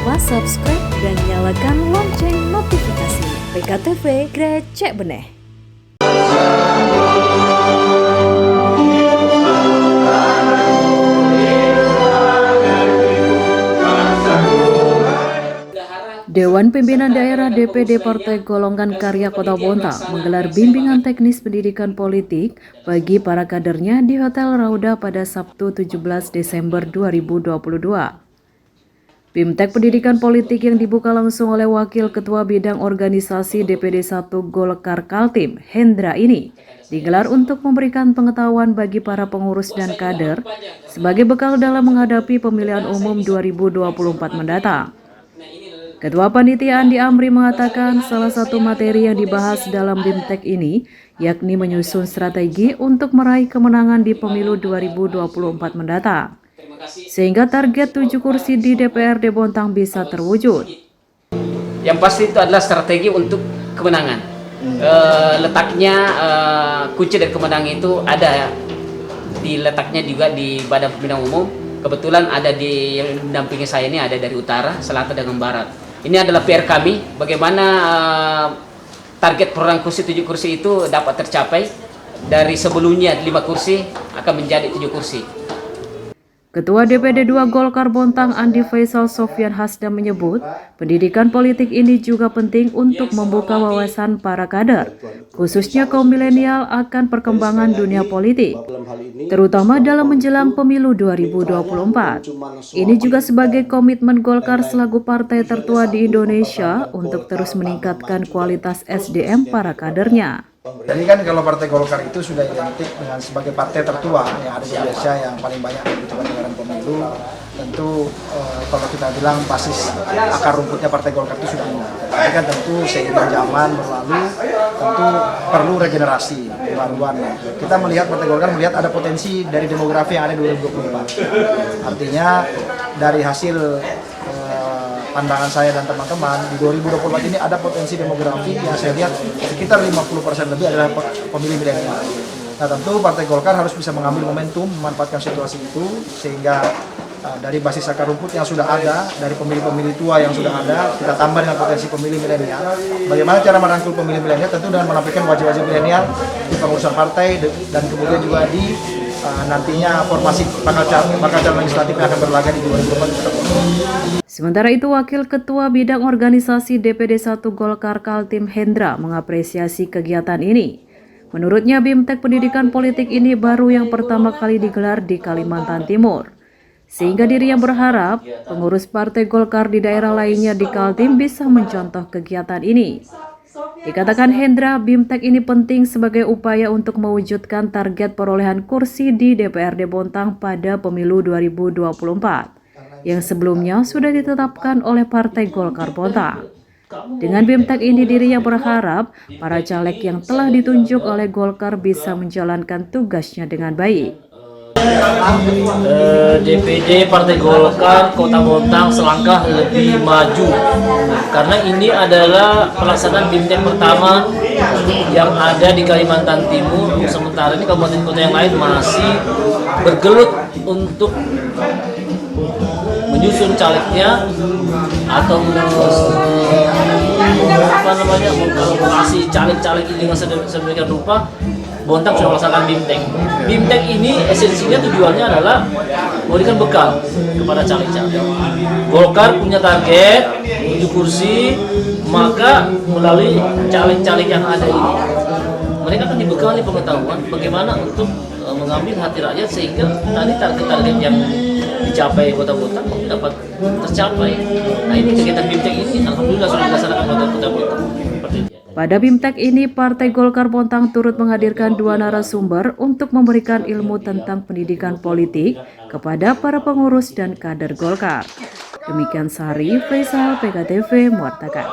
lupa subscribe dan nyalakan lonceng notifikasi. PKTV Grecek Beneh. Dewan Pimpinan Daerah DPD Partai Golongan Karya Kota Bontang menggelar bimbingan teknis pendidikan politik bagi para kadernya di Hotel Rauda pada Sabtu 17 Desember 2022. Bimtek Pendidikan Politik yang dibuka langsung oleh Wakil Ketua Bidang Organisasi DPD 1 Golkar Kaltim, Hendra ini digelar untuk memberikan pengetahuan bagi para pengurus dan kader sebagai bekal dalam menghadapi pemilihan umum 2024 mendatang. Ketua Panitia Andi Amri mengatakan salah satu materi yang dibahas dalam Bimtek ini yakni menyusun strategi untuk meraih kemenangan di pemilu 2024 mendatang, sehingga target 7 kursi di DPRD Bontang bisa terwujud. Yang pasti itu adalah strategi untuk kemenangan. Letaknya kunci dari kemenangan itu ada di letaknya juga di Badan Pembinaan Umum. Kebetulan ada di yang mendampingi saya ini ada dari utara, selatan, dan barat. Ini adalah PR kami, bagaimana target perorangan kursi 7 kursi itu dapat tercapai. Dari sebelumnya 5 kursi akan menjadi 7 kursi. Ketua DPD 2 Golkar Bontang Andi Faisal Sofyan Hasdam menyebut pendidikan politik ini juga penting untuk membuka wawasan para kader, khususnya kaum milenial akan perkembangan dunia politik, terutama dalam menjelang pemilu 2024. Ini juga sebagai komitmen Golkar selaku partai tertua di Indonesia untuk terus meningkatkan kualitas SDM para kadernya. Jadi kan kalau Partai Golkar itu sudah identik dengan sebagai partai tertua yang ada di Indonesia yang paling banyak membutuhkan anggaran pemilu, tentu kalau kita bilang basis akar rumputnya Partai Golkar itu sudah kuat. Tapi kan tentu seiring zaman berlalu tentu perlu regenerasi, pembaruan. Kita melihat Partai Golkar melihat ada potensi dari demografi yang ada di 2024. Artinya dari hasil pandangan saya dan teman-teman di 2024 ini ada potensi demografi yang saya lihat sekitar 50% lebih adalah pemilih milenial. Nah tentu Partai Golkar harus bisa mengambil momentum, memanfaatkan situasi itu sehingga dari basis akar rumput yang sudah ada, dari pemilih-pemilih tua yang sudah ada, kita tambah dengan potensi pemilih milenial. Bagaimana cara merangkul pemilih milenial? Tentu dengan menampilkan wajib-wajib milenial di pengurusan partai dan kemudian juga di nantinya formasi bakal calon legislatif yang akan berlaga di 2024. Sementara itu, Wakil Ketua Bidang Organisasi DPD 1 Golkar Kaltim Hendra mengapresiasi kegiatan ini. Menurutnya, Bimtek Pendidikan Politik ini baru yang pertama kali digelar di Kalimantan Timur, sehingga dirinya berharap pengurus Partai Golkar di daerah lainnya di Kaltim bisa mencontoh kegiatan ini. Dikatakan Hendra, Bimtek ini penting sebagai upaya untuk mewujudkan target perolehan kursi di DPRD Bontang pada pemilu 2024 yang sebelumnya sudah ditetapkan oleh Partai Golkar Bontang. Dengan Bimtek ini dirinya berharap para caleg yang telah ditunjuk oleh Golkar bisa menjalankan tugasnya dengan baik. DPD Partai Golkar Kota Bontang selangkah lebih maju karena ini adalah pelaksanaan Bimtek pertama yang ada di Kalimantan Timur. Sementara ini kabupaten kota yang lain masih bergelut untuk menyusun calegnya atau mengkalkulasi caleg-caleg ini dengan sedemikian rupa. Bontang sudah melaksanakan Bimtek. Bimtek ini esensinya tujuannya adalah memberikan bekal kepada caleg-caleg. Golkar punya target 7 kursi, maka melalui caleg-caleg yang ada ini, mereka akan dibekali pengetahuan bagaimana untuk mengambil hati rakyat sehingga tadi target-target yang dicapai Kota Bontang dapat tercapai. Nah ini kegiatan Bimtek ini alhamdulillah sudah dilaksanakan Kota Bontang. Pada Bimtek ini, Partai Golkar Bontang turut menghadirkan 2 narasumber untuk memberikan ilmu tentang pendidikan politik kepada para pengurus dan kader Golkar. Demikian Sari Faisal, PKTV mewatakan.